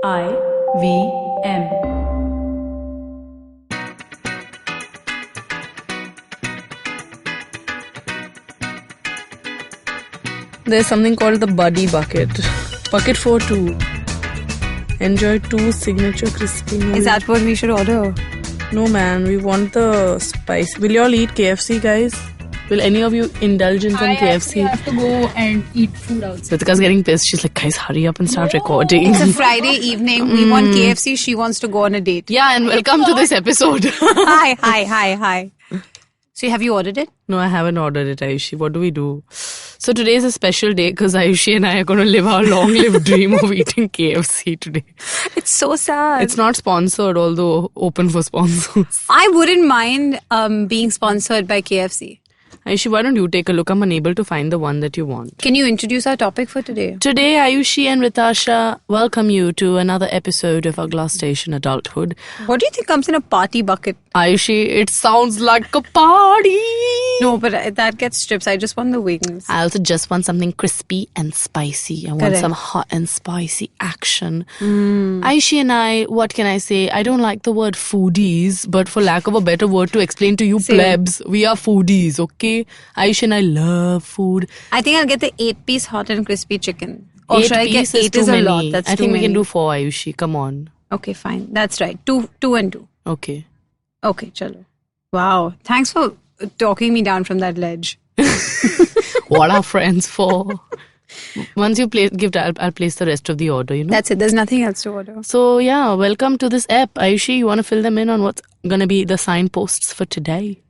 IVM. There's something called the Buddy Bucket. Bucket for two. Enjoy two signature crispy noodles. Is that what we should order? No, man. We want the spice. Will you all eat KFC, guys? Will any of you indulge in some KFC? I have to go and eat food outside. Ritika's getting pissed. She's like, guys, hurry up and start recording. It's a Friday evening. We want KFC. She wants to go on a date. Yeah, and welcome to this episode. Hi. So have you ordered it? No, I haven't ordered it, Ayushi. What do we do? So today is a special day because Ayushi and I are going to live our long-lived dream of eating KFC today. It's so sad. It's not sponsored, although open for sponsors. I wouldn't mind being sponsored by KFC. Ayushi, why don't you take a look? I'm unable to find the one that you want. Can you introduce our topic for today? Today, Ayushi and Ritasha welcome you to another episode of Agla Station Adulthood. What do you think comes in a party bucket? Ayushi, it sounds like a party. No, but that gets strips. I just want the wings. I also just want something crispy and spicy. I want some hot and spicy action. Ayushi and I, what can I say? I don't like the word foodies, but for lack of a better word to explain to you plebs, we are foodies, okay? Ayushi and I love food. I think I'll get the 8-piece hot and crispy chicken. Or should I get 8 is a lot? That's I too think many. we can do 4, Ayushi. Come on. Okay, fine. That's right. Two and two. Okay. Okay, chalo. Wow. Thanks for talking me down from that ledge. What are friends for? Once you I'll place the rest of the order, you know? That's it. There's nothing else to order. So, yeah, welcome to this app. Ayushi, you want to fill them in on what's going to be the signposts for today?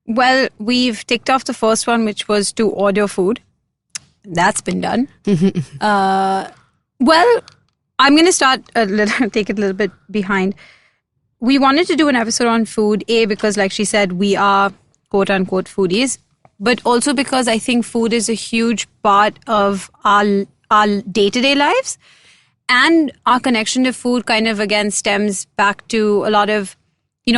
Well, we've ticked off the first one, which was to order food. That's been done. Well, I'm going to take it a little bit behind. We wanted to do an episode on food, because like she said, we are quote unquote foodies, but also because I think food is a huge part of our day-to-day lives, and our connection to food kind of again stems back to a lot of,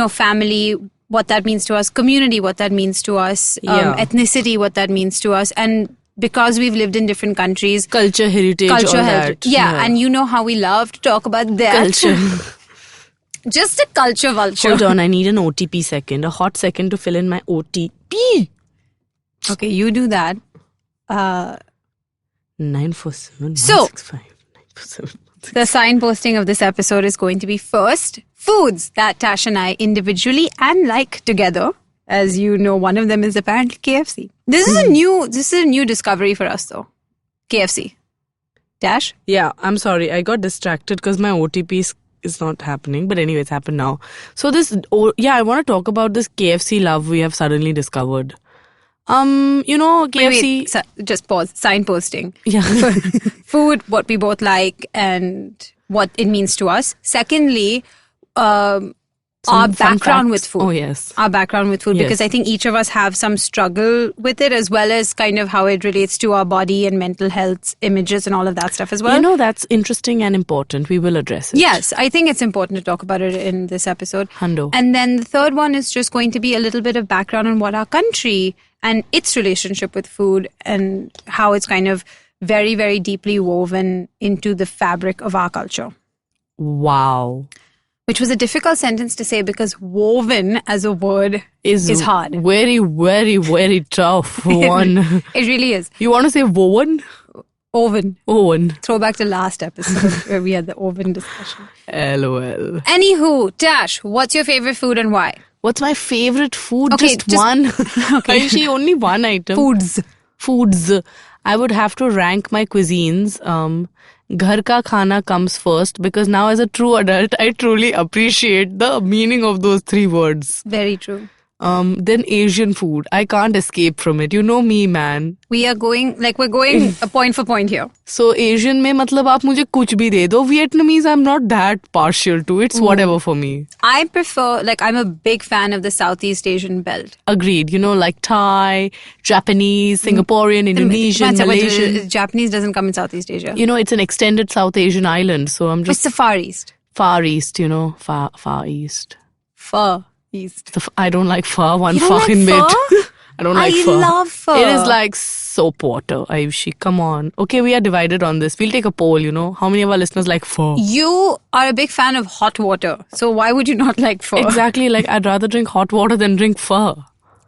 family, what that means to us, community, what that means to us, ethnicity, what that means to us, and because we've lived in different countries, culture, heritage, all that. Yeah, and you know how we love to talk about that. Culture. Just a culture vulture. Hold on, I need an OTP second. A hot second to fill in my OTP. Okay, you do that. 947 So, 165 947. The signposting of this episode is going to be first, foods that Tash and I individually and like together. As you know, one of them is apparently KFC. This is a new discovery for us though. KFC. Tash? Yeah, I'm sorry. I got distracted because my OTP is not happening. But anyway, it's happened now. So I want to talk about this KFC love we have suddenly discovered. KFC. Wait, just pause. Signposting. Yeah. Food, what we both like and what it means to us. Secondly, our background with food. Oh, yes. Our background with food, because I think each of us have some struggle with it, as well as kind of how it relates to our body and mental health images and all of that stuff as well. That's interesting and important. We will address it. Yes, I think it's important to talk about it in this episode. Hundo. And then the third one is just going to be a little bit of background on what our country and its relationship with food and how it's kind of very, very deeply woven into the fabric of our culture. Wow. Which was a difficult sentence to say because woven as a word is hard. Very, very, very tough one. It really is. You want to say woven? Oven. Oven. Throwback to last episode where we had the oven discussion. LOL. Anywho, Tash, what's your favorite food and why? What's my favorite food? Okay, just one. Okay. Actually, only one item. Foods. I would have to rank my cuisines. Ghar ka khana comes first because now as a true adult, I truly appreciate the meaning of those 3 words. Very true. Then Asian food. I can't escape from it. You know me, man. We're going a point for point here. So Asian mein matlab aap mujhe kuch bhi de do. Vietnamese I'm not that partial to. It's whatever for me. I prefer, I'm a big fan of the Southeast Asian belt. Agreed. Like Thai, Japanese, Singaporean, Indonesian, Malaysian. Japanese doesn't come in Southeast Asia. It's an extended South Asian island. So I'm just... It's the Far East. Far East, Far East. Far East. I don't like far, one You don't far like in pho? bit. I don't like I pho. love pho. It is like soap water, Ayushi. Come on. Okay, we are divided on this. We'll take a poll, How many of our listeners like pho? You are a big fan of hot water. So why would you not like pho? Exactly. Like, I'd rather drink hot water than drink pho.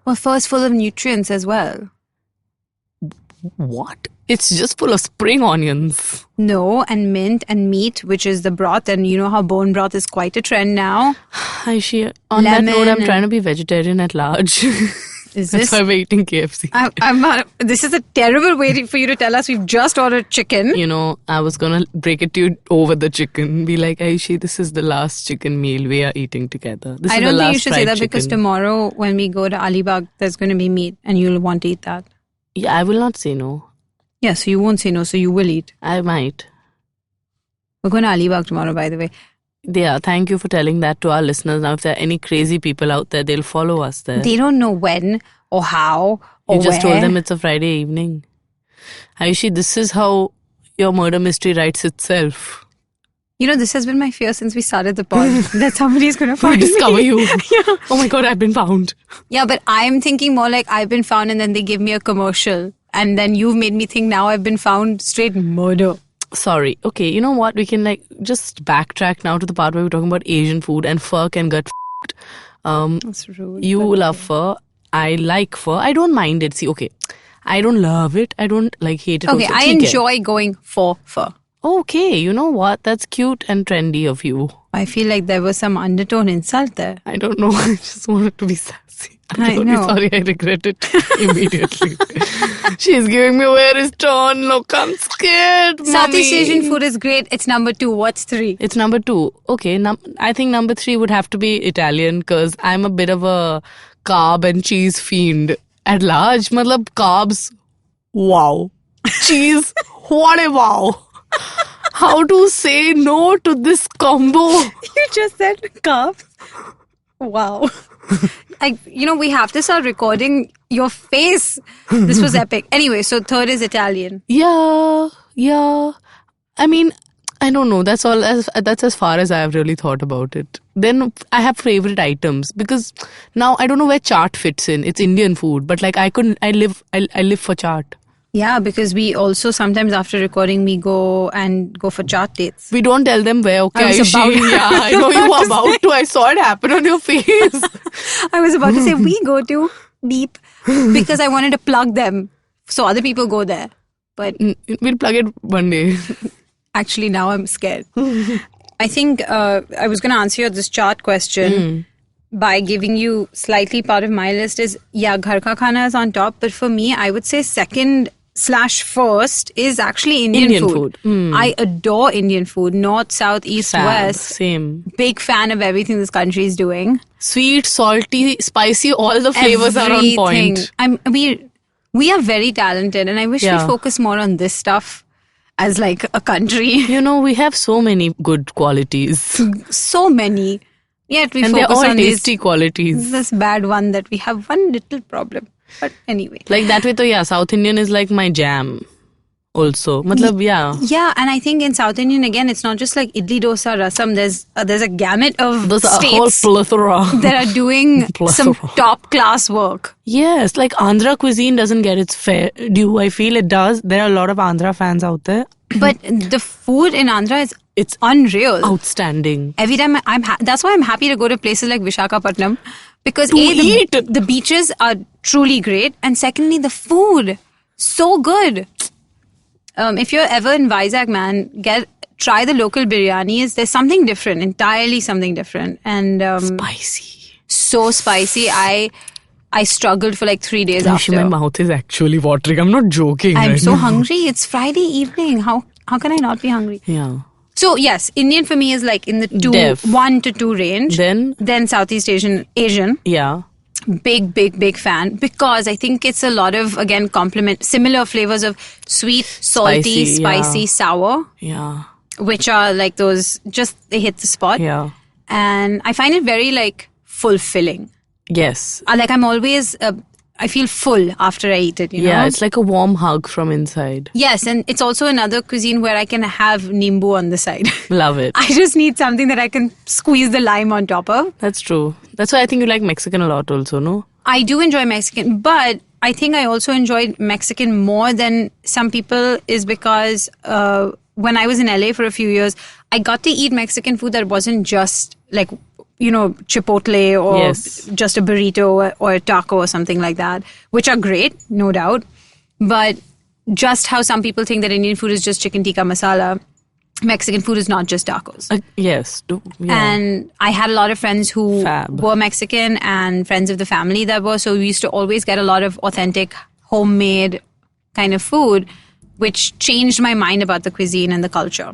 Well, pho is full of nutrients as well. What? It's just full of spring onions. No, and mint and meat, which is the broth. And you know how bone broth is quite a trend now. Ayushi, on that note, I'm trying to be vegetarian at large. Is That's why we're eating KFC. I'm not. This is a terrible way for you to tell us we've just ordered chicken. I was going to break it to you over the chicken. Be like, Ayushi, this is the last chicken meal we are eating together. I don't think you should say that because tomorrow when we go to Alibag, there's going to be meat and you'll want to eat that. Yeah, I will not say no. Yeah, so you won't say no, so you will eat. I might. We're going to Alibag tomorrow, by the way. Yeah, thank you for telling that to our listeners. Now, if there are any crazy people out there, they'll follow us there. They don't know when or how or You just where. told them it's a Friday evening. Ayushi, this is how your murder mystery writes itself. This has been my fear since we started the pod. That somebody's going to find me. Discover you. Yeah. Oh my God, I've been found. Yeah, but I'm thinking more like I've been found and then they give me a commercial. And then you've made me think now I've been found straight murder. Sorry. Okay, you know what? We can just backtrack now to the part where we're talking about Asian food and pho can get f***ed. That's rude. You love pho. I like pho. I don't mind it. See, okay. I don't love it. I don't hate it. Okay, also. I enjoy going for pho. Okay, you know what? That's cute and trendy of you. I feel like there was some undertone insult there. I don't know. I just wanted to be sassy. I know. Sorry, I regret it immediately. She's giving me where is turn. Look, I'm scared, mommy. Southeast Asian food is great. It's number 2. What's 3? It's number 2. Okay, I think number 3 would have to be Italian because I'm a bit of a carb and cheese fiend at large. Matlab carbs, wow. Cheese, what a wow. How to say no to this combo? You just said carbs. Wow. We have to start recording your face. This was epic. Anyway, so 3rd is Italian. Yeah. I mean, I don't know. That's all. That's as far as I have really thought about it. Then I have favorite items because now I don't know where chaat fits in. It's Indian food, but I live for chaat. Yeah, because we also sometimes after recording we go for chaat dates. We don't tell them where. Okay, I was about I know you were about to. I saw it happen on your face. I was about to say we go to beep because I wanted to plug them so other people go there. But we'll plug it one day. Actually, now I'm scared. I think I was going to answer this chaat question by giving you slightly part of my list is, ghar ka khana is on top. But for me, I would say second/first is actually Indian food. I adore Indian food. North, south, east, west. Same. Big fan of everything this country is doing. Sweet, salty, spicy, all the flavors are on point. We are very talented and I wish we focus more on this stuff as a country. We have so many good qualities. So many. Yet we and focus they're all on tasty qualities. This bad one that we have one little problem. But anyway. That way, South Indian is my jam. Also, Yeah, and I think in South Indian again, it's not just idli, dosa, rasam. There's a gamut of states a whole plethora that are doing some top class work. Yes, Andhra cuisine doesn't get its fair due. I feel it does. There are a lot of Andhra fans out there. But the food in Andhra it's unreal, outstanding. Every time that's why I'm happy to go to places like Visakhapatnam because the beaches are truly great, and secondly the food so good. If you're ever in Vizag, man, try the local biryanis. There's something different, entirely something different, and spicy. So spicy. I struggled for 3 days after. My mouth is actually watering. I'm not joking. I'm so hungry. It's Friday evening. How can I not be hungry? Yeah. So yes, Indian for me is in the 1 to 2 range. Then Southeast Asian. Yeah. Big fan because I think it's a lot of similar flavors of sweet, salty, spicy, sour. Yeah. Which are those they hit the spot. Yeah. And I find it very fulfilling. Yes. I'm always I feel full after I eat it, Yeah, it's like a warm hug from inside. Yes, and it's also another cuisine where I can have nimbu on the side. Love it. I just need something that I can squeeze the lime on top of. That's true. That's why I think you like Mexican a lot also, no? I do enjoy Mexican, but I think I also enjoyed Mexican more than some people is because when I was in LA for a few years, I got to eat Mexican food that wasn't just like, Chipotle or just a burrito or a taco or something like that, which are great, no doubt. But just how some people think that Indian food is just chicken tikka masala, Mexican food is not just tacos. Yes. And I had a lot of friends who were Mexican and friends of the family that were. So we used to always get a lot of authentic, homemade kind of food, which changed my mind about the cuisine and the culture.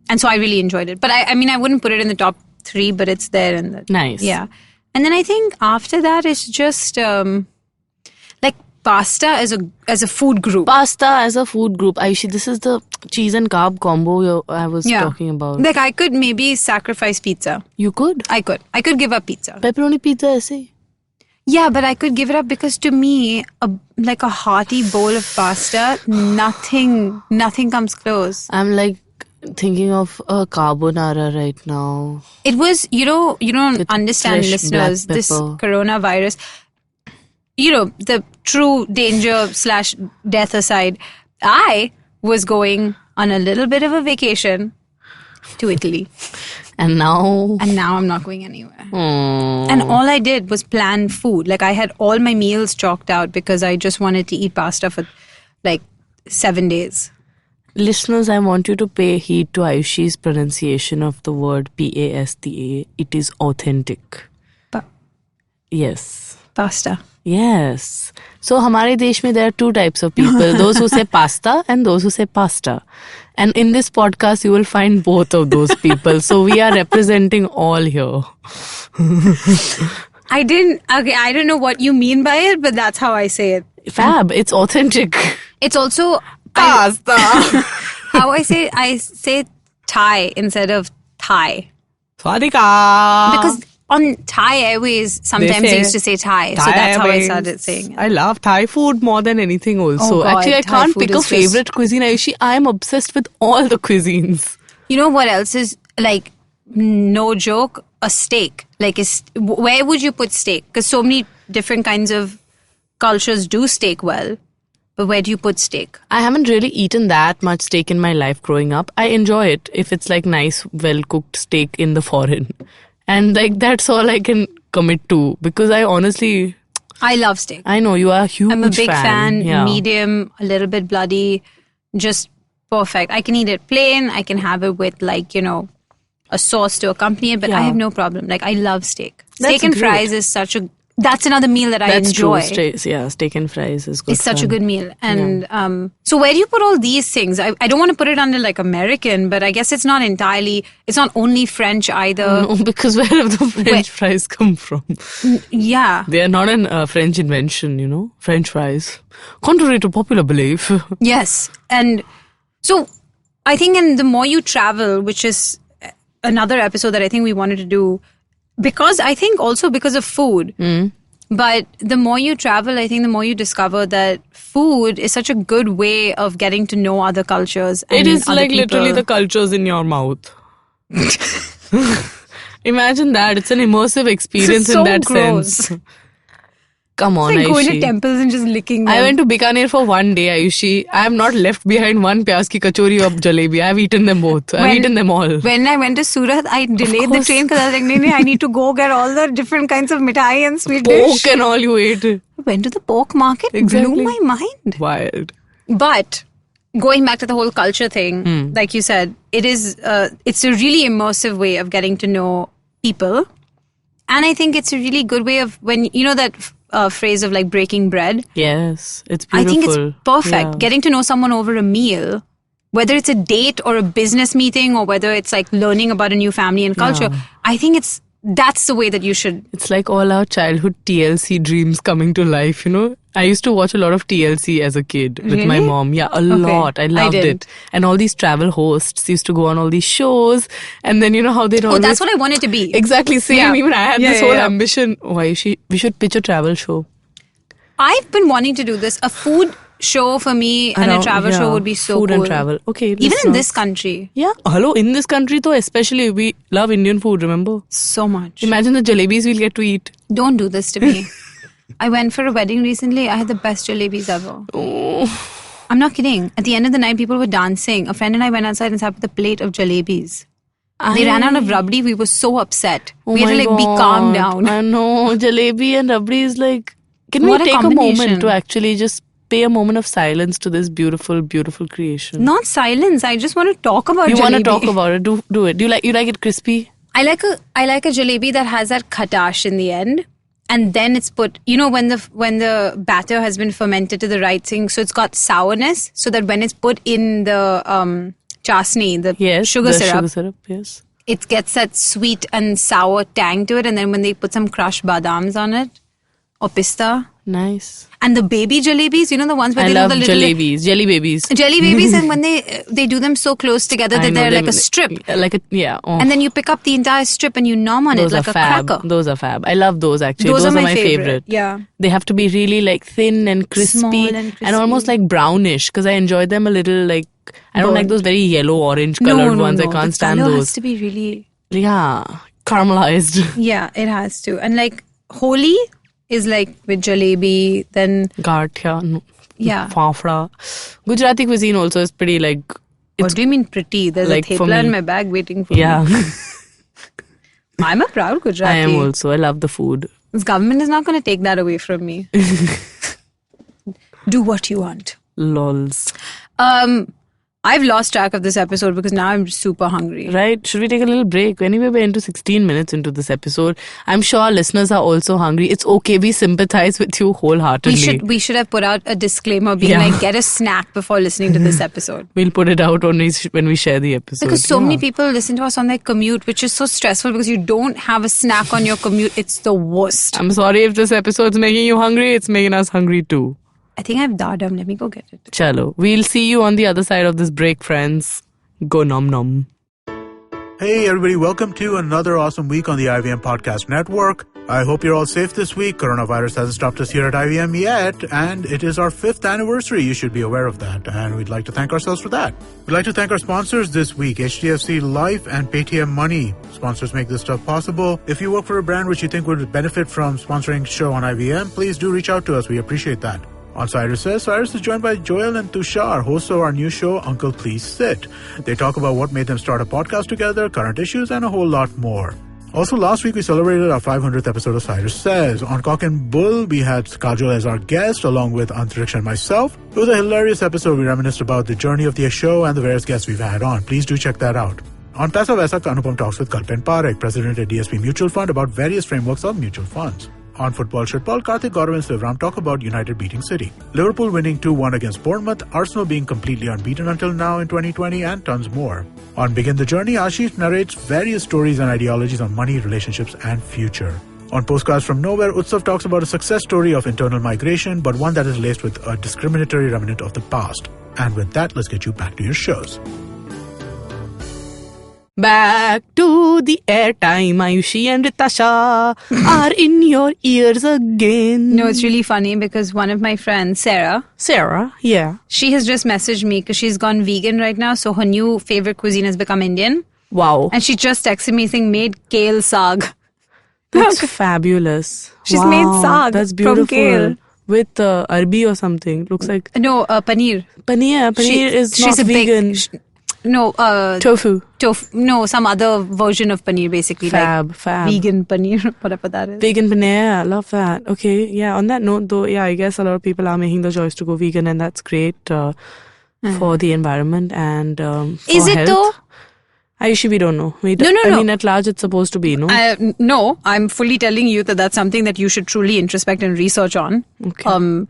And so I really enjoyed it. But I mean, I wouldn't put it in the top 3, but it's there. Nice. Yeah. And then I think after that, it's just like pasta as a food group. Pasta as a food group. Ayushi, this is the cheese and carb combo I was talking about. Like I could maybe sacrifice pizza. You could? I could give up pizza. Pepperoni pizza aise? Yeah, but I could give it up because to me, like a hearty bowl of pasta, nothing comes close. I'm like thinking of a carbonara right now. It was, you don't understand, listeners, this coronavirus, the true danger / death aside, I was going on a little bit of a vacation to Italy. And now I'm not going anywhere. And all I did was plan food. Like I had all my meals chalked out because I just wanted to eat pasta for like 7 days. Listeners, I want you to pay heed to Ayushi's pronunciation of the word pasta. It is authentic. Yes. Pasta. Yes. So, हमारे देश में there are 2 types of people. Those who say pasta and those who say pasta. And in this podcast, you will find both of those people. So, we are representing all here. I don't know what you mean by it, but that's how I say it. Fab. It's authentic. It's also... Pasta. How I say Thai instead of Thai. Swadika. Because on Thai Airways, sometimes they used to say Thai. So that's how I started saying it. I love Thai food more than anything also. Oh God, actually, I Thai can't food pick a favorite cuisine, Ayushi. I am obsessed with all the cuisines. You know what else is, like, no joke? A steak. Like, where would you put steak? Because so many different kinds of cultures do steak well. But where do you put steak? I haven't really eaten that much steak in my life growing up. I enjoy it if it's like nice, well-cooked steak in the foreign. And like that's all I can commit to because I honestly... I love steak. I know, you are a huge fan. I'm a big fan. Medium, a little bit bloody, just perfect. I can eat it plain. I can have it with like, a sauce to accompany it. But I have no problem. Like I love steak. Steak and fries is such a... That's another meal that I enjoy. True. Steak and fries is good. It's such a good meal. And so where do you put all these things? I don't want to put it under like American, but I guess it's not only French either. No, because where have the French fries come from? Yeah. They are not a French invention, French fries. Contrary to popular belief. Yes. And so I think the more you travel, which is another episode that I think we wanted to do, because of food. But the more you travel, I think the more you discover that food is such a good way of getting to know other cultures. And it is other like people. Literally the cultures in your mouth. Imagine that. It's an immersive experience in that sense. Come on, it's like Ayushi. going to temples and just licking them. I went to Bikaner for one day, Ayushi. I have not left behind one pyaz ki kachori or jalebi. I have eaten them both. I have eaten them all. When I went to Surat, I delayed the train because I was like, no, I need to go get all the different kinds of mithai and sweet dish. Pork and all you ate. I went to the pork market. Exactly. Blew my mind. Wild. But going back to the whole culture thing, like you said, it's a really immersive way of getting to know people. And I think it's a really good way of when, that phrase of like breaking bread. Yes, it's beautiful. I think it's perfect. Yeah. Getting to know someone over a meal, whether it's a date or a business meeting or whether it's like learning about a new family and culture, I think that's the way that you should. It's like all our childhood TLC dreams coming to life, I used to watch a lot of TLC as a kid with my mom. Yeah, a lot. I loved it. And all these travel hosts used to go on all these shows. And then, how they'd always... Oh, that's what I wanted to be. Exactly, same. Yeah. Even I had this whole ambition. We should pitch a travel show. I've been wanting to do this. A food show for me and a travel show would be so food cool. And travel. Okay. Even in this country. Yeah. Hello, in this country though, especially we love Indian food, remember? So much. Imagine the jalebis we'll get to eat. Don't do this to me. I went for a wedding recently. I had the best jalebis ever. Oh. I'm not kidding. At the end of the night, people were dancing. A friend and I went outside and sat with a plate of jalebis. They ran out of rabdi. We were so upset. We had to be calm down. I know. Jalebi and rabdi is like... Can What we a take a combination. moment to actually just pay a moment of silence to this beautiful, beautiful creation? Not silence. I just want to talk about You jalebi. want to talk about it? Do it. You like it crispy? I like a jalebi that has that khatash in the end. And then it's put, when the batter has been fermented to the right thing, so it's got sourness, so that when it's put in the chasni, the sugar syrup, yes, it gets that sweet and sour tang to it. And then when they put some crushed badams on it, or pista. Nice. And the baby jalebis, the ones where I they love do the little... jalebis. Jelly babies. Jelly babies, and when they do them so close together that they're like a strip. Yeah. Oh. And then you pick up the entire strip and you nom on Those it like are a fab. cracker. Those are fab. I love those actually. Those are my favorite. Yeah. They have to be really like thin and crispy, Small and crispy. almost like brownish because I enjoy them a little like... I don't like those very yellow orange colored ones. I can't stand color those. has to be really... Yeah. Caramelized. Yeah, it has to. And like Holi is like with jalebi, then... Gathia. Yeah. Fafda. Gujarati cuisine also is pretty like... What do you mean pretty? There's like a for thepla in me. my bag waiting for me. Yeah. I'm a proud Gujarati. I am also. I love the food. This government is not going to take that away from me. Do what you want. Lols. I've lost track of this episode because now I'm super hungry. Right? Should we take a little break? Anyway, we're into 16 minutes into this episode. I'm sure our listeners are also hungry. It's okay. We sympathize with you wholeheartedly. We should have put out a disclaimer being like, get a snack before listening to this episode. We'll put it out when we share the episode. Because so many people listen to us on their commute, which is so stressful because you don't have a snack on your commute. It's the worst. I'm sorry if this episode's making you hungry. It's making us hungry too. I think I have dadam. Let me go get it. Chalo. We'll see you on the other side of this break, friends. Go nom nom. Hey everybody, welcome to another awesome week on the IVM Podcast Network. I hope you're all safe this week. Coronavirus hasn't stopped us here at IVM yet, and it is our 5th anniversary. You should be aware of that, and we'd like to thank ourselves for that. We'd like to thank our sponsors this week, HDFC Life and Paytm Money. Sponsors make this stuff possible. If you work for a brand which you think would benefit from sponsoring show on IVM, please do reach out to us. We appreciate that. On Cyrus Says, Cyrus is joined by Joel and Tushar, hosts of our new show, Uncle Please Sit. They talk about what made them start a podcast together, current issues, and a whole lot more. Also, last week we celebrated our 500th episode of Cyrus Says. On Cock and Bull, we had Kajol as our guest, along with Antriksh and myself. It was a hilarious episode. We reminisced about the journey of the show and the various guests we've had on. Please do check that out. On Paisa Vaisa, Anupam talks with Kalpen Parekh, president at DSP Mutual Fund, about various frameworks of mutual funds. On Football Shitball, Karthik, Gaurav and Sivram talk about United beating City, Liverpool winning 2-1 against Bournemouth, Arsenal being completely unbeaten until now in 2020, and tons more. On Begin the Journey, Ashish narrates various stories and ideologies on money, relationships, and future. On Postcards from Nowhere, Utsav talks about a success story of internal migration, but one that is laced with a discriminatory remnant of the past. And with that, let's get you back to your shows. Back to the airtime. Ayushi and Ritasha are in your ears again. No, it's really funny because one of my friends, Sarah, yeah. she has just messaged me because she's gone vegan right now. So her new favorite cuisine has become Indian. Wow. And she just texted me saying, made kale saag. That's fabulous. She's made saag That's from beautiful. kale. With arbi or something. Looks like... No, paneer. Paneer is not vegan. Tofu. No, some other version of paneer, basically. Fab. Vegan paneer, whatever that is. Vegan paneer, love that. Okay, yeah, on that note though, yeah, I guess a lot of people are making the choice to go vegan and that's great for the environment and for is it health. though? Ayushi, we don't know. No. I mean, at large, it's supposed to be, no? No, I'm fully telling you that that's something that you should truly introspect and research on. Okay.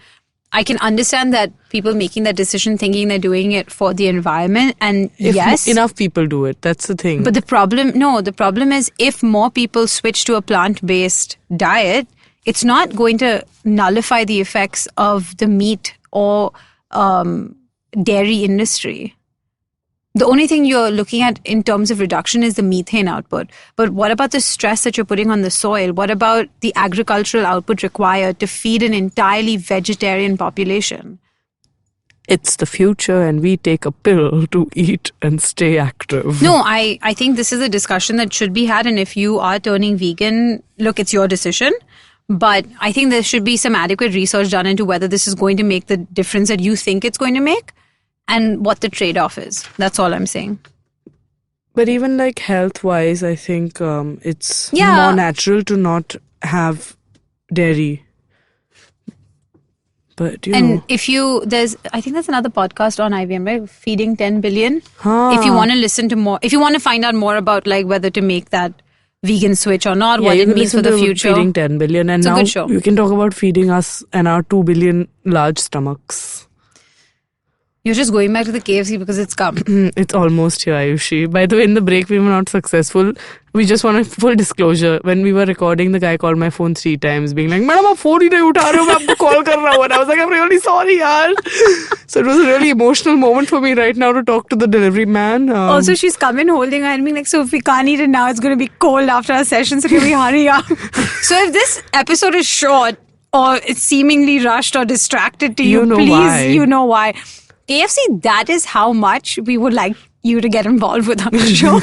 I can understand that people making that decision thinking they're doing it for the environment, and If enough people do it, that's the thing. But the problem is if more people switch to a plant-based diet, it's not going to nullify the effects of the meat or dairy industry. The only thing you're looking at in terms of reduction is the methane output. But what about the stress that you're putting on the soil? What about the agricultural output required to feed an entirely vegetarian population? It's the future and we take a pill to eat and stay active. No, I think this is a discussion that should be had. And if you are turning vegan, look, it's your decision. But I think there should be some adequate research done into whether this is going to make the difference that you think it's going to make and what the trade-off is. That's all I'm saying. But even like health-wise, I think it's more natural to not have dairy. But if I think there's another podcast on IVM, right? Feeding 10 billion. If you want to listen to more, if you want to find out more about like whether to make that vegan switch or not, what it means for the future. Feeding 10 billion, and now you can talk about feeding us and our 2 billion large stomachs. You're just going back to the KFC because it's come. It's almost here, Ayushi. By the way, in the break, we were not successful. We just want a full disclosure. When we were recording, the guy called my phone 3 times, being like, "Madam, aap phone hi nahi utha rahe ho, main aapko call kar raha hu." And I was like, "I'm really sorry, yaar." So it was a really emotional moment for me right now to talk to the delivery man. Also, she's come in holding her hand, being like, "So if we can't eat it now, it's going to be cold after our session, so can we hurry up?" So if this episode is short or it's seemingly rushed or distracted to you, please, you know why. KFC, that is how much we would like you to get involved with our show.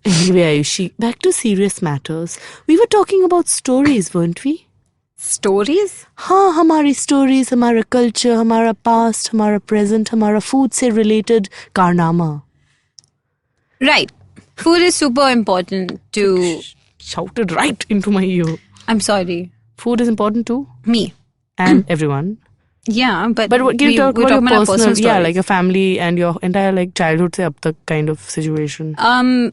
Anyway, Ayushi, back to serious matters. We were talking about stories, weren't we? Stories? हाँ, हमारी stories, हमारा culture, हमारा past, हमारा present, हमारा food से related कारनामा. Right. Food is super important to... Shouted right into my ear. I'm sorry. Food is important to? Me. And everyone. Yeah, but what can you talk about your personal stories. Yeah, like your family and your entire like childhood se ab tak kind of situation.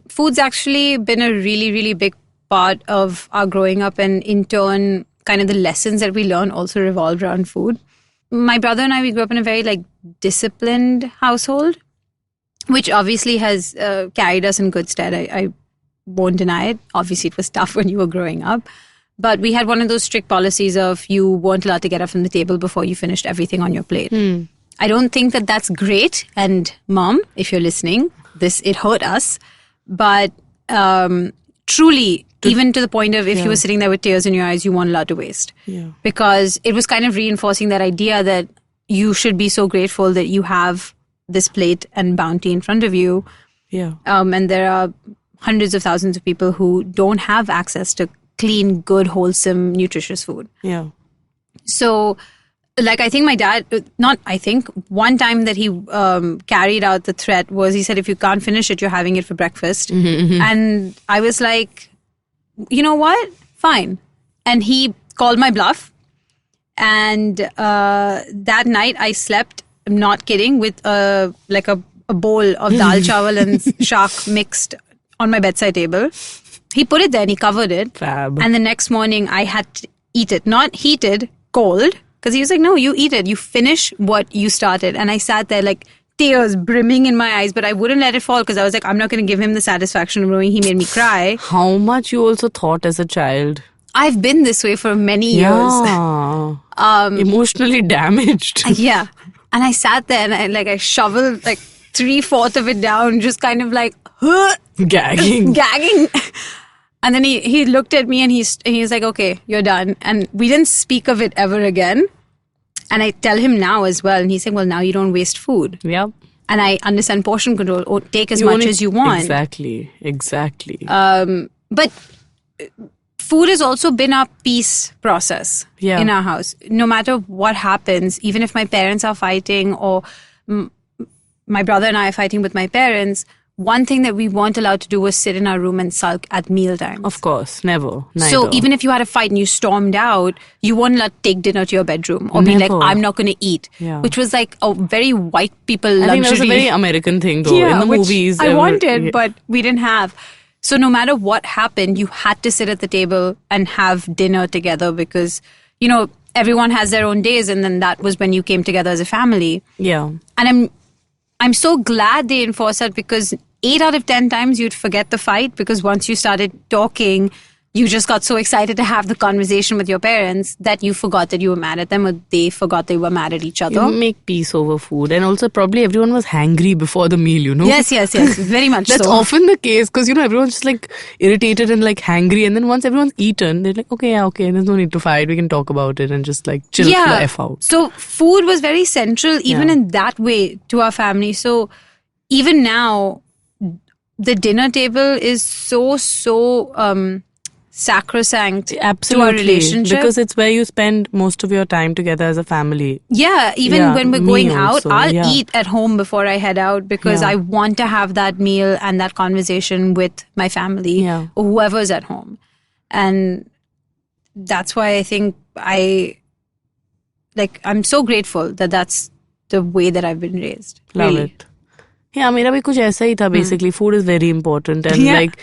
Food's actually been a really, really big part of our growing up, and in turn, kind of the lessons that we learn also revolved around food. My brother and I, we grew up in a very like disciplined household, which obviously has carried us in good stead. I won't deny it. Obviously, it was tough when you were growing up. But we had one of those strict policies of you weren't allowed to get up from the table before you finished everything on your plate. I don't think that that's great. And Mom, if you're listening, it hurt us. But truly, even to the point of if you were sitting there with tears in your eyes, you weren't allowed to waste. Yeah. Because it was kind of reinforcing that idea that you should be so grateful that you have this plate and bounty in front of you. Yeah. And there are hundreds of thousands of people who don't have access to clean, good, wholesome, nutritious food. Yeah. So, like, I think my dad, one time that he carried out the threat was he said, if you can't finish it, you're having it for breakfast. And I was like, you know what? Fine. And he called my bluff. And that night I slept, I'm not kidding, with a bowl of dal chawal and shark mixed on my bedside table. He put it there and he covered it. Fab. And the next morning I had to eat it. Not heated, cold. Because he was like, no, you eat it. You finish what you started. And I sat there like tears brimming in my eyes. But I wouldn't let it fall because I was like, I'm not going to give him the satisfaction of knowing he made me cry. How much you also thought as a child? I've been this way for many years. Emotionally damaged. Yeah. And I sat there and I shoveled like 3/4 of it down. Just kind of like... Gagging. And then he looked at me and he's like, okay, you're done. And we didn't speak of it ever again. And I tell him now as well. And he's saying, well, now you don't waste food. Yep. And I understand portion control. Or take as much as you want. Exactly. But food has also been our peace process in our house. No matter what happens, even if my parents are fighting or my brother and I are fighting with my parents, one thing that we weren't allowed to do was sit in our room and sulk at meal times. Of course, never. Neither. So even if you had a fight and you stormed out, you weren't allowed to take dinner to your bedroom or be like, I'm not going to eat. Yeah. Which was like a very white people luxury. I think that was a very American thing though. In the movies. I wanted, but we didn't have. So no matter what happened, you had to sit at the table and have dinner together because, everyone has their own days and then that was when you came together as a family. Yeah. And I'm so glad they enforced that because 8 out of 10 times you'd forget the fight because once you started talking, you just got so excited to have the conversation with your parents that you forgot that you were mad at them or they forgot they were mad at each other. You make peace over food. And also probably everyone was hangry before the meal, Yes. Very much That's often the case because, everyone's just like irritated and like hangry. And then once everyone's eaten, they're like, okay, there's no need to fight. We can talk about it and just like chill the F out. So food was very central even in that way to our family. So even now, the dinner table is so sacrosanct Absolutely. to our relationship. Because it's where you spend most of your time together as a family. Yeah, even Yeah, when we're me going out, also, I'll yeah. eat at home before I head out because Yeah. I want to have that meal and that conversation with my family Yeah. or whoever's at home. And that's why I think I'm so grateful that that's the way that I've been raised. Love really. it. Yeah, मेरा भी कुछ ऐसा ही था basically. Food is very important. And Yeah. like,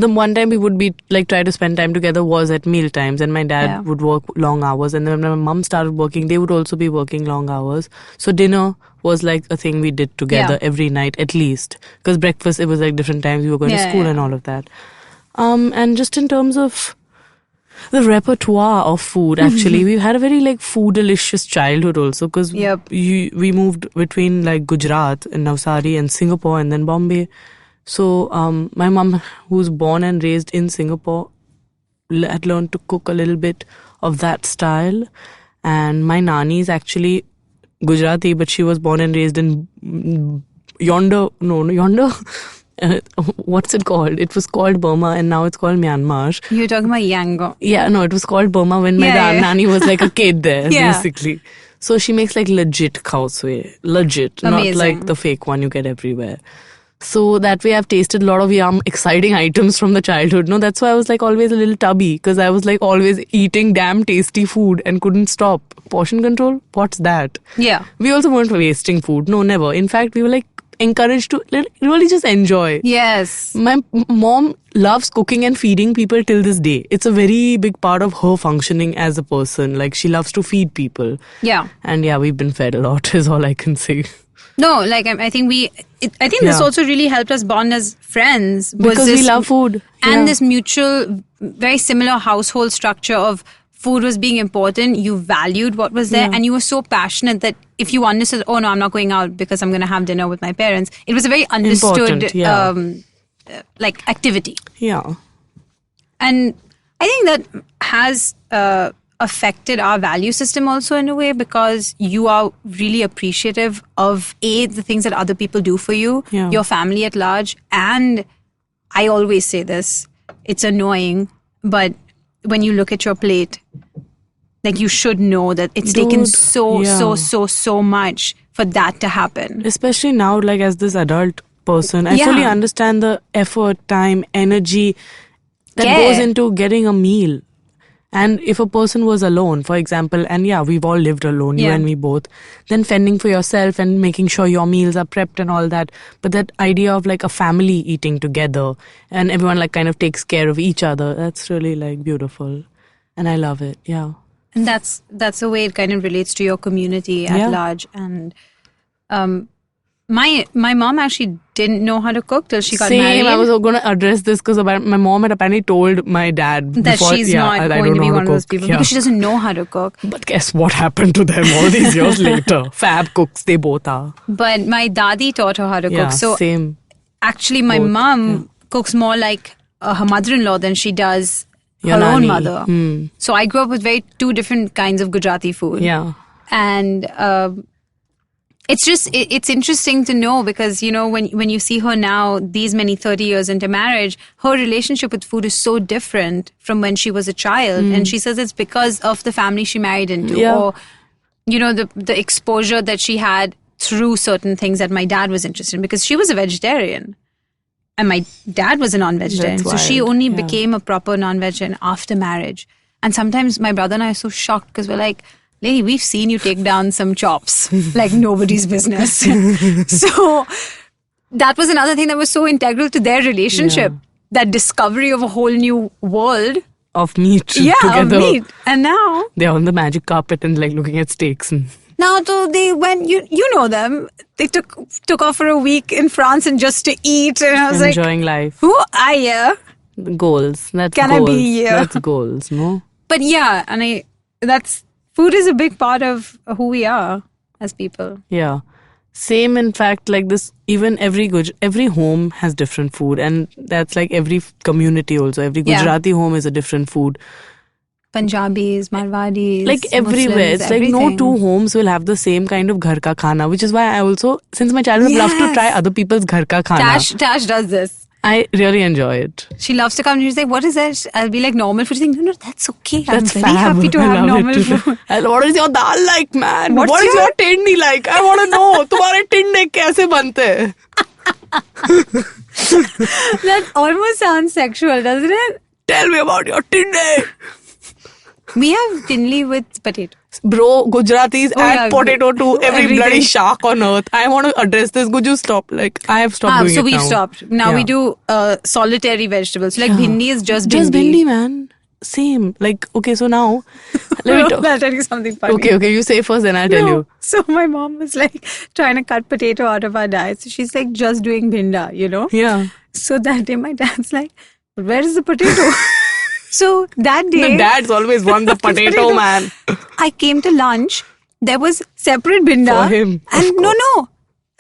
the one time we would be like try to spend time together was at meal times, and my dad Yeah. would work long hours, and then when my mom started working, they would also be working long hours. So dinner was like a thing we did together every night at least, because breakfast it was like different times we were going to school and all of that. And just in terms of the repertoire of food, actually, we had a very like food delicious childhood also, because we moved between like Gujarat and Navsari and Singapore and then Bombay. So my mom, who's born and raised in Singapore, had learned to cook a little bit of that style. And my nani is actually Gujarati, but she was born and raised in yonder. What's it called? It was called Burma and now it's called Myanmar. You're talking about Yangon. Yeah, no, it was called Burma when my nani was like a kid there, basically. So she makes like legit khao sui. Legit. Amazing. Not like the fake one you get everywhere. So that way I've tasted a lot of exciting items from the childhood. No, that's why I was like always a little tubby, because I was like always eating damn tasty food and couldn't stop. Portion control? What's that? Yeah. We also weren't wasting food. No, never. In fact, we were like encouraged to really just enjoy. Yes. My mom loves cooking and feeding people till this day. It's a very big part of her functioning as a person. Like, she loves to feed people. Yeah. And yeah, we've been fed a lot is all I can say. No, like I think this also really helped us bond as friends. Because we love food. And this mutual, very similar household structure of food was being important. You valued what was there and you were so passionate that if you understood, oh no, I'm not going out because I'm going to have dinner with my parents. It was a very understood like activity. Yeah. And I think that has affected our value system also in a way, because you are really appreciative of the things that other people do for you, your family at large. And I always say this, it's annoying, but when you look at your plate, like, you should know that it's taken so much for that to happen. Especially now, like, as this adult person, I fully understand the effort, time, energy that goes into getting a meal. And if a person was alone, for example, and we've all lived alone, you and me both, then fending for yourself and making sure your meals are prepped and all that. But that idea of like a family eating together and everyone like kind of takes care of each other, that's really like beautiful. And I love it, And that's the way it kind of relates to your community at large. And my mom actually didn't know how to cook till she got married. I was going to address this because my mom had apparently told my dad that before, she's not going to be one of those people because she doesn't know how to cook. But guess what happened to them all these years later? Fab cooks, they both are. But my dadi taught her how to cook. So same. Actually, my mom cooks more like her mother-in-law than she does Your her nani. own mother. So I grew up with two different kinds of Gujarati food. Yeah. And it's interesting to know, because when you see her now, these many 30 years into marriage, her relationship with food is so different from when she was a child. And she says it's because of the family she married into, or the exposure that she had through certain things that my dad was interested in, because she was a vegetarian and my dad was a non-vegetarian. So she only became a proper non-vegetarian after marriage. And sometimes my brother and I are so shocked because we're like, lady, we've seen you take down some chops like nobody's business. So that was another thing that was so integral to their relationship. That discovery of a whole new world. Of meat together. Of meat. And now they're on the magic carpet and like looking at steaks. And now so they went, you know them. They took off for a week in France and just to eat. And I was enjoying life. Who are you? Goals. That's Can goals. I be here? That's goals, no? But food is a big part of who we are as people. Yeah. Same, in fact, like this, even every home has different food. And that's like every community also. Every Gujarati home is a different food. Punjabis, Marwadis, like everywhere. Muslims, it's like no two homes will have the same kind of ghar ka khana, which is why I also, since my childhood, love to try other people's ghar ka khana. Tash does this. I really enjoy it. She loves to come and she's like, what is that? I'll be like, normal food. She's like, no, that's okay. I'm That's very fab. happy to I have love normal it too. food. And what is your dal like, man? What's What is your- your tindi like? I want to know. तुम्हारे टिंडे कैसे बनते हैं? That almost sounds sexual, doesn't it? Tell me about your tinde. We have tinli with potato. Bro, Gujaratis add yeah, potato to every everything. bloody shark on earth. I want to address this. Could you stop? Like, I have stopped doing So it we've now. stopped. Now we Yeah. do solitary vegetables. Like bhindi is just Just bhindi. bhindi, man. Same. Like, okay, so now, let me talk. I'll tell you something funny. Okay, you say first, then I'll tell you. So my mom was like trying to cut potato out of our diet. So she's like just doing bhinda, you know? Yeah. So that day my dad's like, where is the potato? So that day, The dads always want the potato, man. I came to lunch. There was separate bhinda. For him, of And no.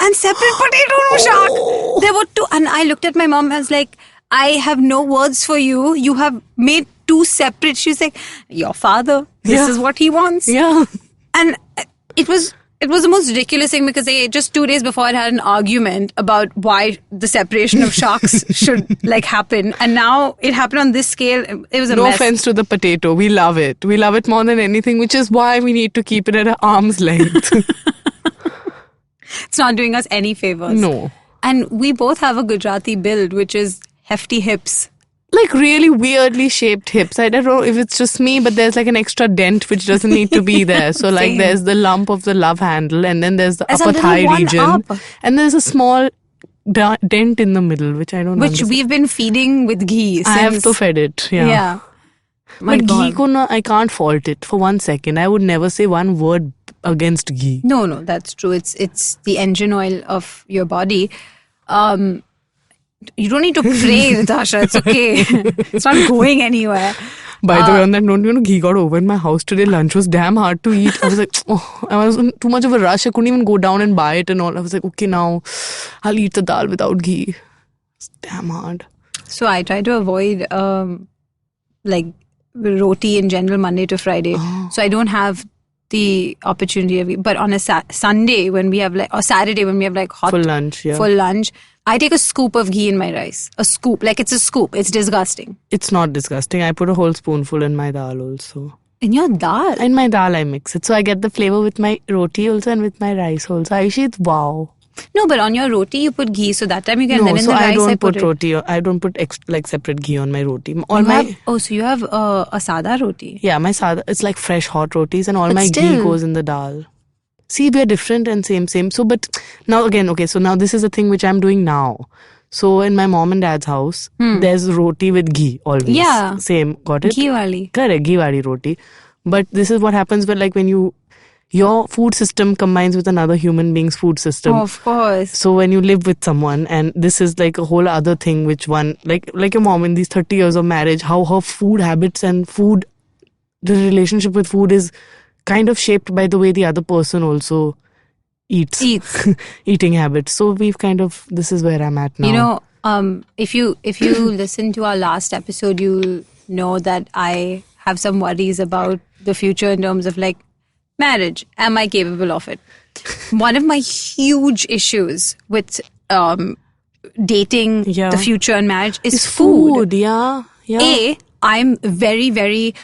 And separate potato, no shark. There were two. And I looked at my mom and was like, I have no words for you. You have made two separate. She's like, your father, this Yeah. is what he wants. Yeah. And it was the most ridiculous thing because just 2 days before I had an argument about why the separation of sharks should like happen, and now it happened on this scale. It was a No mess. offense to the potato. We love it. We love it more than anything, which is why we need to keep it at an arm's length. It's not doing us any favors. No. And we both have a Gujarati build, which is hefty hips. Like really weirdly shaped hips. I don't know if it's just me, but there's like an extra dent which doesn't need to be there. So like Same. there's the lump of the love handle, and then there's the There's a upper little thigh one region. up. And there's a small dent in the middle, which I don't Which understand. we've been feeding with ghee since. I have to fed it. Yeah. Yeah. My But ghee God. I can't fault it for 1 second. I would never say one word against ghee. No, that's true. It's the engine oil of your body. You don't need to pray, Natasha. It's okay. It's not going anywhere. By the way, on that note, ghee got over in my house today. Lunch was damn hard to eat. I was like, I was in too much of a rush. I couldn't even go down and buy it and all. I was like, okay, now I'll eat the dal without ghee. It's damn hard. So I try to avoid like roti in general Monday to Friday. So I don't have the opportunity of, but on a Sunday when we have or Saturday when we have like hot Full lunch, yeah. full lunch, I take a scoop of ghee in my rice. A scoop, like it's a scoop. It's disgusting. It's not disgusting. I put a whole spoonful in my dal also. In your dal? In my dal, I mix it. So I get the flavor with my roti also and with my rice also. Ayushi, it's wow. No, but on your roti you put ghee, so that time you can. No, Then in so the I rice don't I put it. roti. I don't put like separate ghee on my roti. All You my have, so you have a sada roti. yeah, my sada, it's like fresh hot rotis, and all But my ghee still. goes in the dal. See, we are different and same. So, but now again, okay. So now this is the thing which I'm doing now. So in my mom and dad's house, there's roti with ghee always. Yeah. Same. Got it? Ghee wali. Correct. Ghee wali roti. But this is what happens when like when your food system combines with another human being's food system. Oh, of course. So when you live with someone, and this is like a whole other thing which one, like your mom in these 30 years of marriage, how her food habits and the relationship with food is kind of shaped by the way the other person also eats. Eating habits. So we've this is where I'm at now. You know, if you listen to our last episode, you'll know that I have some worries about the future in terms of like marriage. Am I capable of it? One of my huge issues with dating, the future and marriage is it's food. Yeah. I'm very, very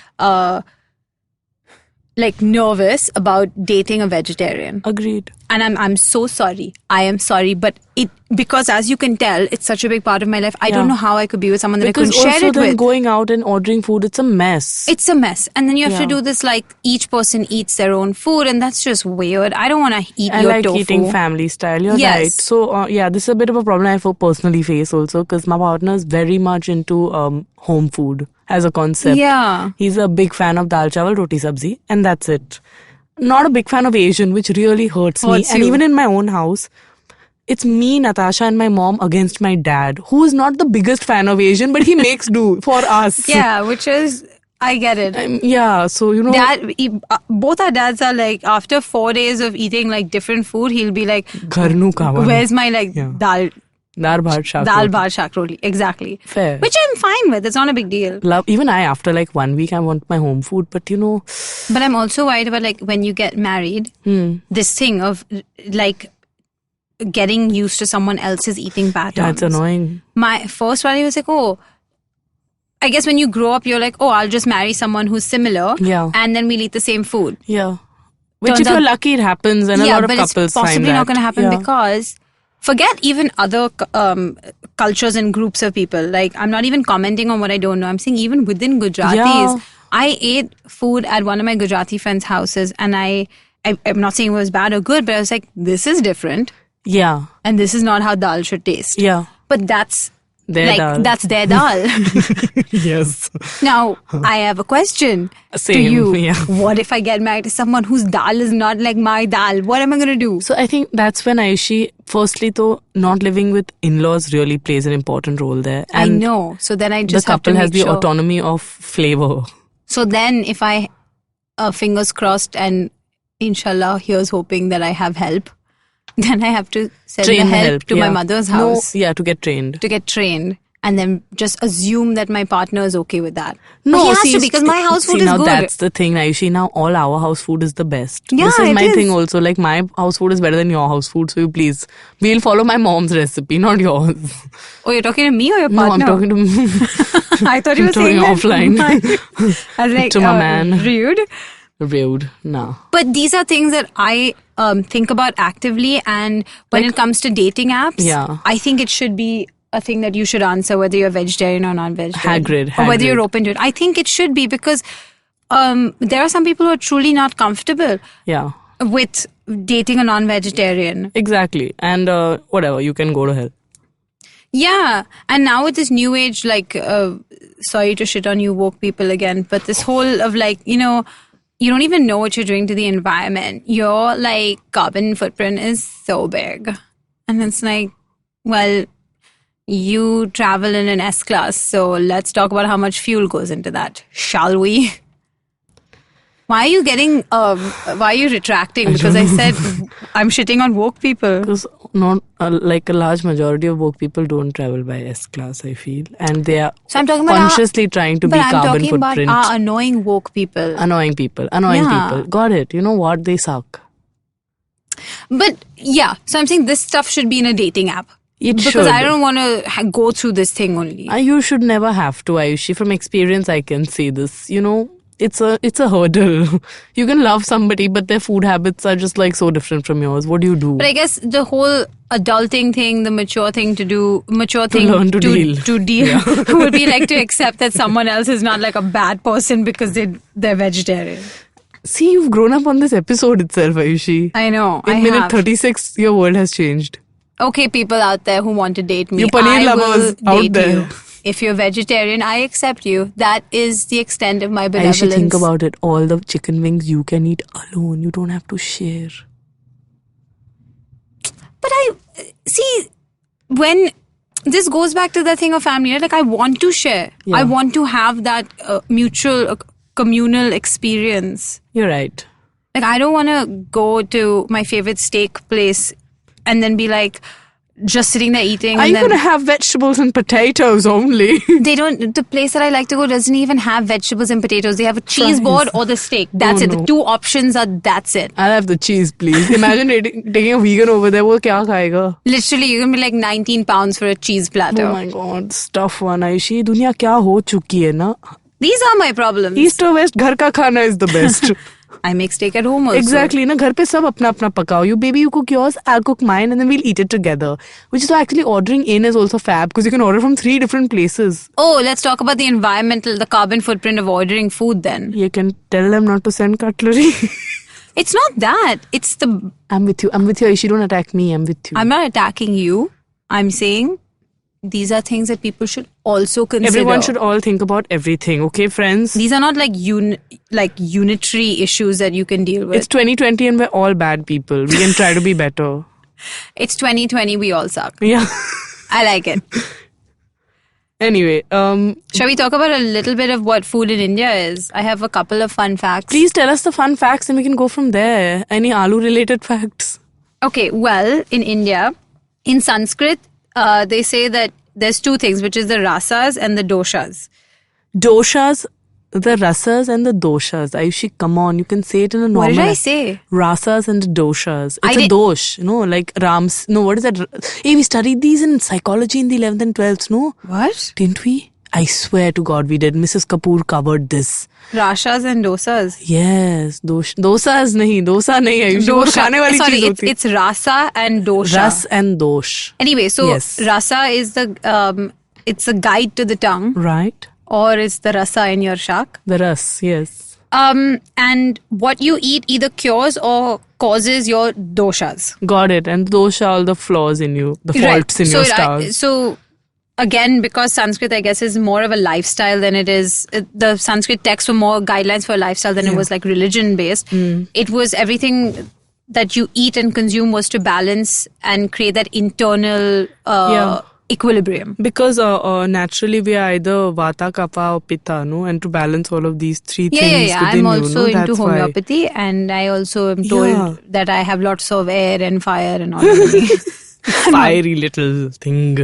like nervous about dating a vegetarian. Agreed. And I'm so sorry. I am sorry, but because as you can tell, it's such a big part of my life. I don't know how I could be with someone that I couldn't share it then with. going out and ordering food, it's a mess. It's a mess. And then you have to do this like each person eats their own food, and that's just weird. I don't want to eat I your like tofu. eating family style. You're Yes. right. So this is a bit of a problem I personally face also, because my partner is very much into home food as a concept. Yeah. He's a big fan of dal chawal, roti sabzi, and that's it. Not a big fan of Asian, which really hurts me. Hurts And you. even in my own house, it's me, Natasha, and my mom against my dad, who is not the biggest fan of Asian, but he makes do for us. Yeah, which is, I get it. So you know, Both our dads are like, after 4 days of eating like different food, he'll be like, Gharnu kawanu. where's my like dal bhat shak Dal roti. bhat shak roti. Exactly. Fair. Which I'm fine with. It's not a big deal. Love, even I, after like 1 week, I want my home food, but you know. But I'm also worried about like when you get married, this thing of like getting used to someone else's eating patterns. Yeah, it's annoying. My first worry was like, oh, I guess when you grow up, you're like, oh, I'll just marry someone who's similar. Yeah. And then we'll eat the same food. Yeah. Which Turns if you're out- lucky, it happens, and a lot of but couples it's possibly find that. not going to happen Yeah. because forget even other cultures and groups of people. Like, I'm not even commenting on what I don't know. I'm saying even within Gujaratis, Yeah. I ate food at one of my Gujarati friends' houses, and I'm not saying it was bad or good, but I was like, this is different, Yeah. and this is not how dal should taste. Yeah. But that's Their dal. that's their dal. Yes. Now, I have a question to Same, you. yeah. What if I get married to someone whose dal is not like my dal? What am I going to do? So I think that's when Ayushi, firstly though, not living with in-laws really plays an important role there. I And know. So then I the just have to couple has make the sure. autonomy of flavor. So then if I, fingers crossed and inshallah, here's hoping that I have help, then I have to send Train the help to yeah. my mother's house No, yeah, to get trained. to get trained. And then just assume that my partner is okay with that. No, But he has see, to because my house food see, is now good. that's the thing, Ayushi. Now all our house food is the best. Yeah, this is it my is. thing also. Like my house food is better than your house food. So you please, we'll follow my mom's recipe, not yours. Oh, you're talking to me or your No, partner? I'm talking to I thought you I'm were saying talking that. offline. I was like, To my man. rude. Rude. No. But these are things that I think about actively, and when it comes to dating apps, Yeah. I think it should be a thing that you should answer whether you're vegetarian or non-vegetarian. Hagrid. Or whether you're open to it. I think it should be because there are some people who are truly not comfortable Yeah. with dating a non-vegetarian. Exactly. And whatever, you can go to hell. Yeah. And now with this new age, like, sorry to shit on you woke people again, but this whole of like, you don't even know what you're doing to the environment. Your like carbon footprint is so big. And it's like, well, you travel in an S-Class, so let's talk about how much fuel goes into that, shall we? Why are you getting, why are you retracting? Because I said I'm shitting on woke people. Because not like a large majority of woke people don't travel by S-Class, I feel. And they are So I'm talking about consciously trying to be but I'm carbon talking footprint. about our annoying woke people. Annoying people. Yeah. Got it. You know what? They suck. But yeah, so I'm saying this stuff should be in a dating app. It Because should. I don't want to go through this thing only. You should never have to, Ayushi. From experience, I can say this. You know, it's a hurdle. You can love somebody, but their food habits are just like so different from yours. What do you do? But I guess the whole adulting thing, the mature thing to do, learn to deal. to deal would be like to accept that someone else is not like a bad person because they're vegetarian. See, you've grown up on this episode itself, Ayushi. I know. In I minute have. 36, your world has changed. Okay, people out there who want to date me, You paneer I will lovers out date there. you. If you're vegetarian, I accept you. That is the extent of my benevolence. Ayushi, think about it. All the chicken wings you can eat alone. You don't have to share. But I see when this goes back to the thing of family. Like I want to share. Yeah. I want to have that mutual communal experience. You're right. Like I don't want to go to my favorite steak place and then be like just sitting there eating. Are and you then going to have vegetables and potatoes only? they don't. The place that I like to go doesn't even have vegetables and potatoes. They have a cheese board or the steak. That's Oh, it. no. The two options are that's it. I'll have the cheese, please. Imagine taking a vegan over there. वो क्या खाएगा? Literally, you're gonna be like 19 pounds for a cheese platter. Oh my god, stuff one, Ayushi. दुनिया क्या हो चुकी है ना? These are my problems. East or West, घर का खाना is the best. I make steak at home also. Exactly. ना घर पे सब अपना अपना पकाओ. You cook yours, I'll cook mine, and then we'll eat it together. Which is why actually ordering in is also fab because you can order from 3 different places. Oh, let's talk about the carbon footprint of ordering food then. You can tell them not to send cutlery. It's not that. It's the... I'm with you, Ayushi. Don't attack me. I'm with you. I'm not attacking you. I'm saying these are things that people should also consider. Everyone should all think about everything, okay, friends? These are not like unitary issues that you can deal with. It's 2020 and we're all bad people. We can try to be better. It's 2020. We all suck. Yeah. I like it. Anyway, Shall we talk about a little bit of what food in India is? I have a couple of fun facts. please tell us the fun facts and we can go from there. Any aloo-related facts? Okay, well, in India, in Sanskrit, they say that there's 2 things, which is the rasas and the doshas. Doshas The rasas and the doshas. Ayushi, come on. You can say it in a normal... What did I say? Rasas and doshas. It's a dosh. Like Rams... No, what is that? Hey, we studied these in psychology in the 11th and 12th, no? What? Didn't we? I swear to God we did. Mrs. Kapoor covered this. Rashas and dosas. Yes. Dosas nahi. Dosa nahi. Ayushi. Sorry, it's rasa and dosha. Ras and dosh. Anyway, so rasa is the... it's a guide to the tongue. Right. Or it's the rasa in your shak. The ras, yes. And what you eat either cures or causes your doshas. Got it. And those are all the flaws in you, the faults in your stars. So again, because Sanskrit, I guess, is more of a lifestyle than it is. The Sanskrit texts were more guidelines for a lifestyle than it was like religion based. It was everything that you eat and consume was to balance and create that internal equilibrium. Because naturally we are either Vata, Kapha or Pitta, no? And to balance all of these three things within I'm also you, no? into homeopathy and I also am told that I have lots of air and fire and all of me. Fiery little thing.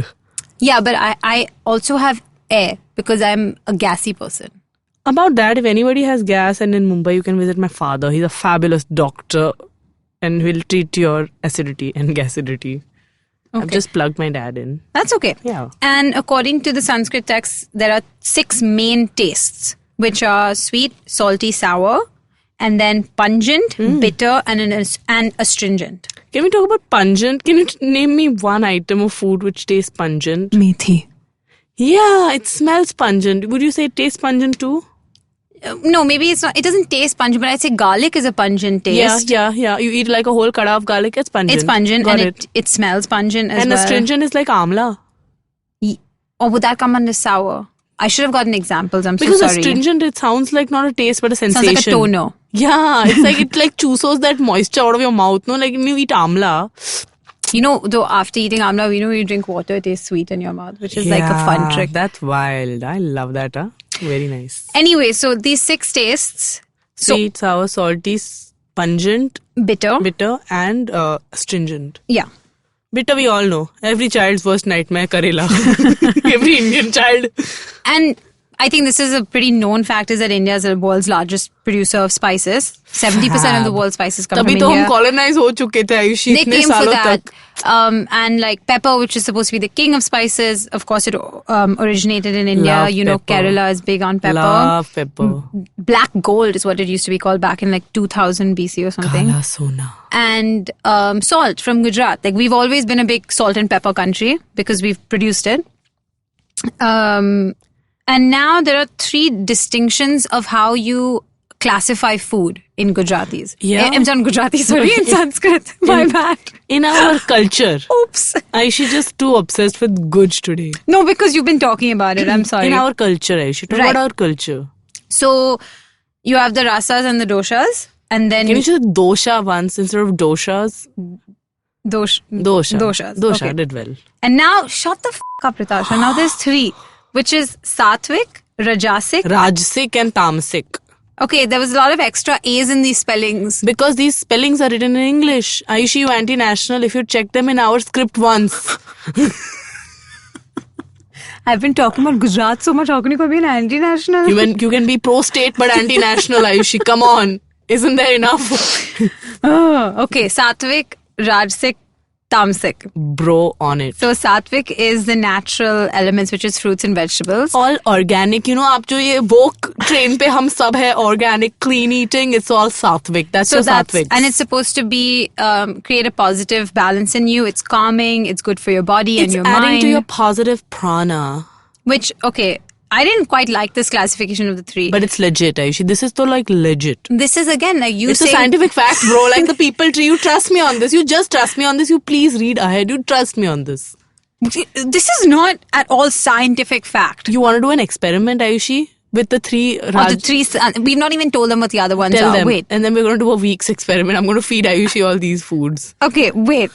Yeah, but I also have air because I'm a gassy person. About that, if anybody has gas and in Mumbai, you can visit my father. He's a fabulous doctor and will treat your acidity and gasidity. Okay. I've just plugged my dad in. That's okay. Yeah. And according to the Sanskrit text, there are 6 main tastes, which are sweet, salty, sour, and then pungent, bitter, and astringent. Can we talk about pungent? Can you name me one item of food which tastes pungent? Methi. Yeah, it smells pungent. Would you say it tastes pungent too? No, maybe it's not. It doesn't taste pungent, but I'd say garlic is a pungent taste. Yeah. You eat like a whole kada of garlic, it's pungent. It's pungent. Got and it smells pungent as well. And astringent is like amla. Or would that come under sour? I should have gotten examples. I'm so sorry. Because astringent, it sounds like not a taste but a sensation. Sounds like a toner. Yeah, it like chusos that moisture out of your mouth. No, like when you eat amla. You know, though, after eating amla, when you drink water, it tastes sweet in your mouth, which is like a fun trick. That's wild. I love that. Huh? Very nice. Anyway, so these 6 tastes. Sweet, sour, salty, pungent, bitter, and astringent. Yeah. Bitter we all know. Every child's worst nightmare, Karela. Every Indian child. And I think this is a pretty known fact is that India is the world's largest producer of spices. 70% of the world's spices come from India. तभी तो हम colonize हो चुके थे Ayushi They इतने came सालों for that. तक. And like pepper, which is supposed to be the king of spices. Of course, it originated in India. Love you know, pepper. Kerala is big on pepper. Love pepper. Black gold is what it used to be called back in like 2000 BC or something. Kala sona. And salt from Gujarat. Like we've always been a big salt and pepper country because we've produced it. And now there are 3 distinctions of how you classify food in Gujaratis. Yeah. I'm sorry, Gujarati, sorry, in Sanskrit. My bad. In our culture. Oops. Aishi just too obsessed with Guj today. No, because you've been talking about it. I'm sorry. In our culture, Aishi. Talk about our culture. So, you have the rasas and the doshas. And then... Can you just dosha once instead of doshas? Doshas. Dosha Okay. did well. And now, shut the up, Ritasha. Now there's 3, which is sattvic, rajasic, and tamasic. Okay, there was a lot of extra A's in these spellings. Because these spellings are written in English. Aishi, you anti-national if you check them in our script once. I've been talking about Gujarat so much. How can you be an anti-national? You can be pro-state but anti-national, Aishi. Come on. Isn't there enough? Okay, sattvic, rajasic, tamasic. Bro on it. So sattvic is the natural elements, which is fruits and vegetables. All organic. You know, आप जो ये woke train पे हम सब है organic, clean eating. It's all sattvic. That's your sattvic. And it's supposed to be create a positive balance in you. It's calming. It's good for your body and your mind. It's adding to your positive prana. Which, okay, I didn't quite like this classification of the 3. But it's legit, Aishi. This is like legit. This is again like you It's a scientific fact, bro. Like the people tree. You trust me on this. You just trust me on this. You please read ahead. You trust me on this. This is not at all scientific fact. You want to do an experiment, Ayushi? With the 3 we've not even told them what the other ones Tell are. them. Wait. And then we're going to do a week's experiment. I'm going to feed Ayushi all these foods. Okay, wait.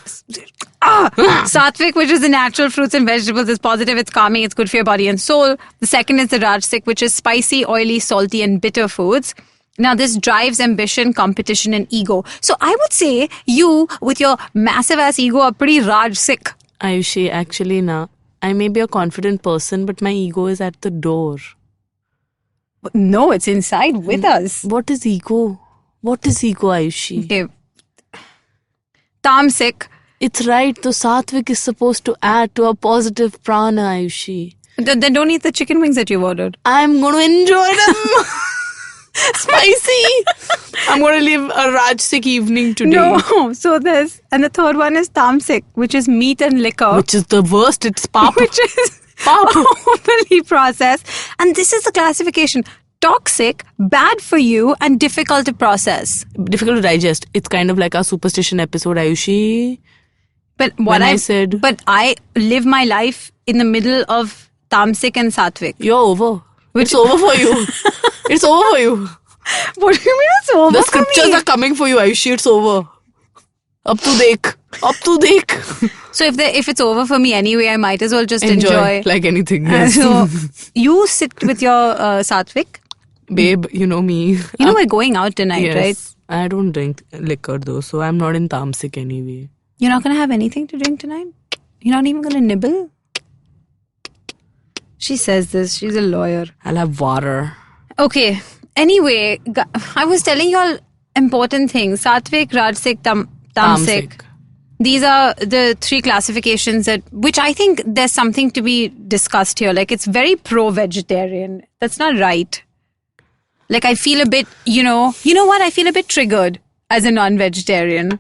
Sattvic, which is the natural fruits and vegetables, is positive, it's calming, it's good for your body and soul. The second is the rajasic, which is spicy, oily, salty, and bitter foods. Now, this drives ambition, competition, and ego. So I would say you, with your massive ass ego, are pretty rajasic. Ayushi, actually, I may be a confident person, but my ego is at the door. No, it's inside with us. What is ego? What is ego, Ayushi? Okay. Tamasic. It's right. The sattvic is supposed to add to a positive prana, Ayushi. Then don't eat the chicken wings that you've ordered. I'm going to enjoy them. Spicy. I'm going to live a Rajsik evening today. No. So and the third one is tamasic, which is meat and liquor. Which is the worst. It's pop. Which is Pop. overly processed. And this is the classification. Toxic, bad for you, and difficult to process. Difficult to digest. It's kind of like our superstition episode, Ayushi. But But I live my life in the middle of tamasic and sattvic. You're over. It's over for you. It's over for you. What do you mean it's over The for me? scriptures are coming for you, Ayushi. It's over. Up to dekh. Up to dekh. So if it's over for me anyway, I might as well just enjoy. Like anything. Yes. So you sit with your sattvic. Babe, you know me. You know we're going out tonight, Yes. right? I don't drink liquor though, so I'm not in tamasic anyway. You're not going to have anything to drink tonight? You're not even going to nibble? She says this. She's a lawyer. I'll have water. Okay. Anyway, I was telling you all important things. Sattvic, Rajasic, Tamasic. These are the three classifications which I think there's something to be discussed here. Like, it's very pro-vegetarian. That's not right. Like, I feel a bit, you know what? I feel a bit triggered as a non-vegetarian.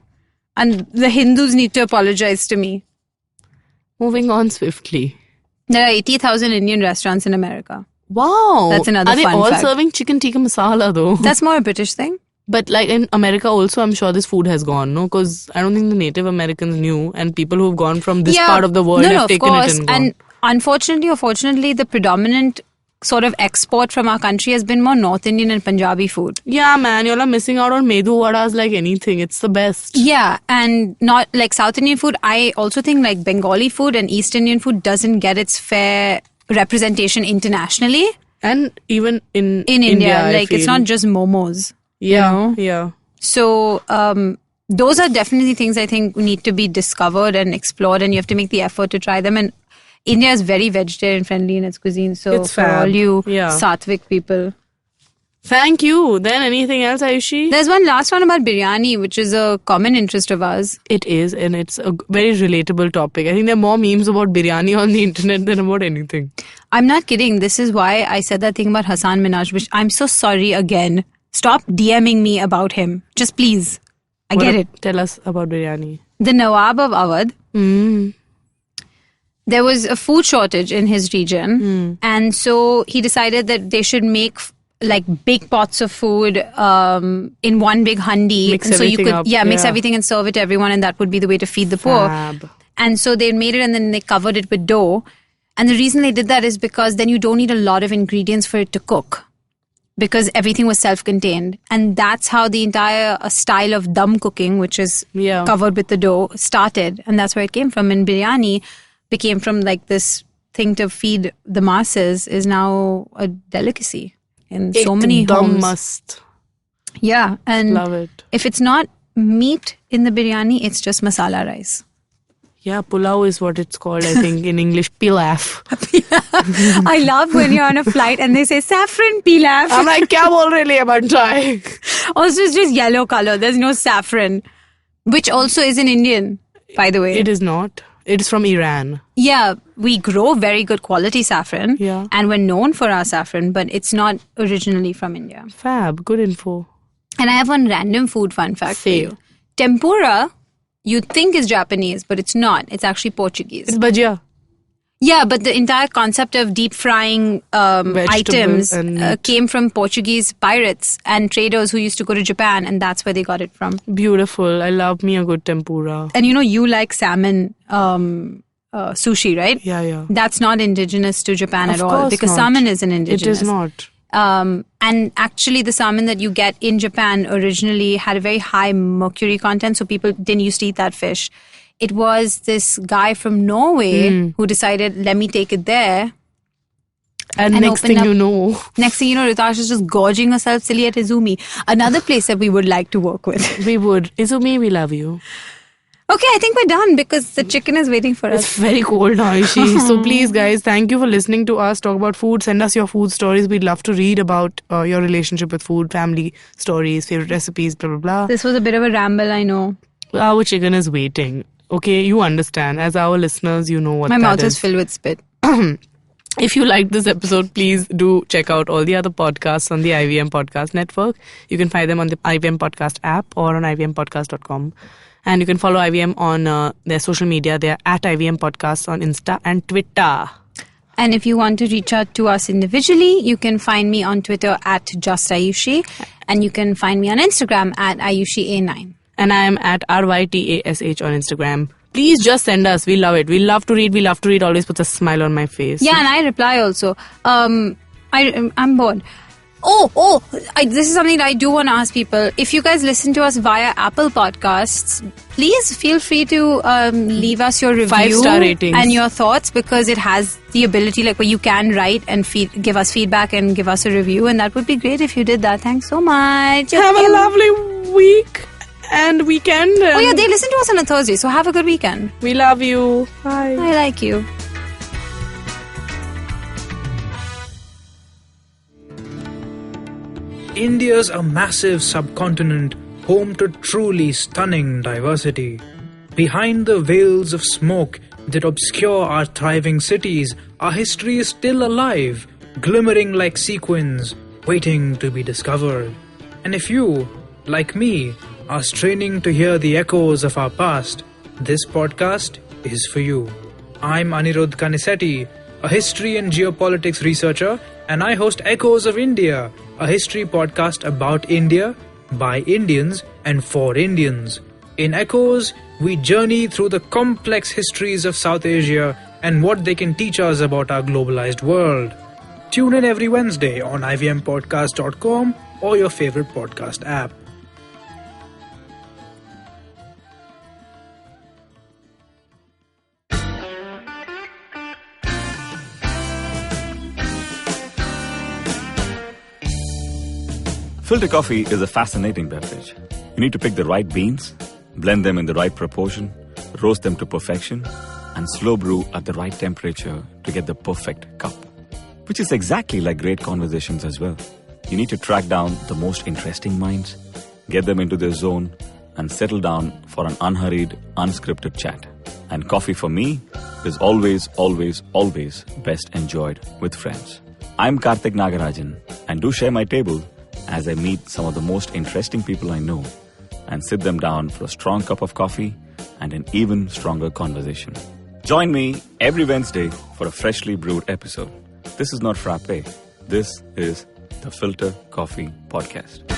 And the Hindus need to apologize to me. Moving on swiftly. There are 80,000 Indian restaurants in America. Wow. That's another Are they fun all fact. serving chicken tikka masala though? That's more a British thing. But like in America also, I'm sure this food has gone, no? Because I don't think the Native Americans knew, and people who've gone from this part of the world have taken it and gone. And unfortunately or fortunately, the predominant sort of export from our country has been more North Indian and Punjabi food. Yeah, man, y'all are missing out on Medu Vadas like anything. It's the best. Yeah, and not like South Indian food. I also think like Bengali food and East Indian food doesn't get its fair representation internationally. And even in India, I like it's feel. not just momos. Yeah, yeah. So those are definitely things I think need to be discovered and explored, and you have to make the effort to try them. And India is very vegetarian friendly in its cuisine. So It's for fab. all you Yeah. Sattvic people. Thank you. Then anything else, Ayushi? There's one last one about biryani, which is a common interest of ours. It is, and it's a very relatable topic. I think there are more memes about biryani on the internet than about anything. I'm not kidding. This is why I said that thing about Hassan Minhaj, which I'm so sorry again. Stop DMing me about him. Just please. I get it. Tell us about biryani. The Nawab of Awadh. There was a food shortage in his region. And so he decided that they should make like big pots of food in one big handi. Mix and so you everything could up, mix yeah. everything and serve it to everyone, and that would be the way to feed the poor. Fab. And so they made it and then they covered it with dough. And the reason they did that is because then you don't need a lot of ingredients for it to cook, because everything was self-contained. And that's how the entire style of dum cooking, which is Yeah. covered with the dough, started. And that's where it came from. And biryani became from like this thing to feed the masses, is now a delicacy in so many Ekdam homes. must. Yeah. And Love it. if it's not meat in the biryani, it's just masala rice. Yeah, pulao is what it's called, I think, in English. Pilaf. I love when you're on a flight and they say saffron pilaf. I'm like, kya bol rahe liye bantai? Also, it's just yellow color. There's no saffron, which also is an Indian, by the way. It is not. It is from Iran. Yeah, we grow very good quality saffron. Yeah. And we're known for our saffron, but it's not originally from India. Fab. Good info. And I have one random food fun fact for Say. you. Tempura, you'd think is Japanese, but it's not. It's actually Portuguese. It's bhajia. Yeah, but the entire concept of deep frying items and meat. came from Portuguese pirates and traders who used to go to Japan, and that's where they got it from. Beautiful. I love me a good tempura. And you like salmon sushi, right? Yeah, yeah. That's not indigenous to Japan Of at all, course because not. salmon isn't indigenous. It is not. And actually, the salmon that you get in Japan originally had a very high mercury content, so people didn't used to eat that fish. It was this guy from Norway who decided, let me take it there. And next opened thing up- you know, Next thing you know, Ritash is just gorging herself silly at Izumi, another place that we would like to work with. we would. Izumi, we love you. Okay, I think we're done because the chicken is waiting for It's us. very cold now, Ayushi. So please, guys, thank you for listening to us talk about food. Send us your food stories. We'd love to read about your relationship with food, family stories, favorite recipes, blah, blah, blah. This was a bit of a ramble, I know. Our chicken is waiting. Okay, you understand. As our listeners, you know what My that mouth is. is filled with spit. If you liked this episode, please do check out all the other podcasts on the IVM Podcast Network. You can find them on the IVM Podcast app or on ivmpodcast.com. And you can follow IVM on their social media. They are at IVM Podcasts on Insta and Twitter. And if you want to reach out to us individually, you can find me on Twitter at JustAyushi. And you can find me on Instagram at AyushiA9. And I am at RYTASH on Instagram. Please just send us. We love it. We love to read. We love to read. Always puts a smile on my face. Yeah, and I reply also. I'm bored. This is something that I do want to ask people. If you guys listen to us via Apple Podcasts, please feel free to leave us your review 5-star ratings and your thoughts, because it has the ability, like, where you can write and give us feedback and give us a review, and that would be great if you did that. Thanks so much. Have a lovely week and weekend. Oh yeah, they listen to us on a Thursday, so have a good weekend. We love you. Bye. I like you. India's a massive subcontinent home to truly stunning diversity. Behind the veils of smoke that obscure our thriving cities, our history is still alive, glimmering like sequins, waiting to be discovered. And if you, like me, are straining to hear the echoes of our past, this podcast is for you. I'm Anirudh Kanisetti, a history and geopolitics researcher, and I host Echoes of India, a history podcast about India, by Indians, and for Indians. In Echoes, we journey through the complex histories of South Asia and what they can teach us about our globalized world. Tune in every Wednesday on ivmpodcast.com or your favorite podcast app. Filter coffee is a fascinating beverage. You need to pick the right beans, blend them in the right proportion, roast them to perfection, and slow brew at the right temperature to get the perfect cup. Which is exactly like great conversations as well. You need to track down the most interesting minds, get them into their zone, and settle down for an unhurried, unscripted chat. And coffee for me is always, always, always best enjoyed with friends. I'm Karthik Nagarajan, and do share my table as I meet some of the most interesting people I know and sit them down for a strong cup of coffee and an even stronger conversation. Join me every Wednesday for a freshly brewed episode. This is not frappe. This is the Filter Coffee Podcast.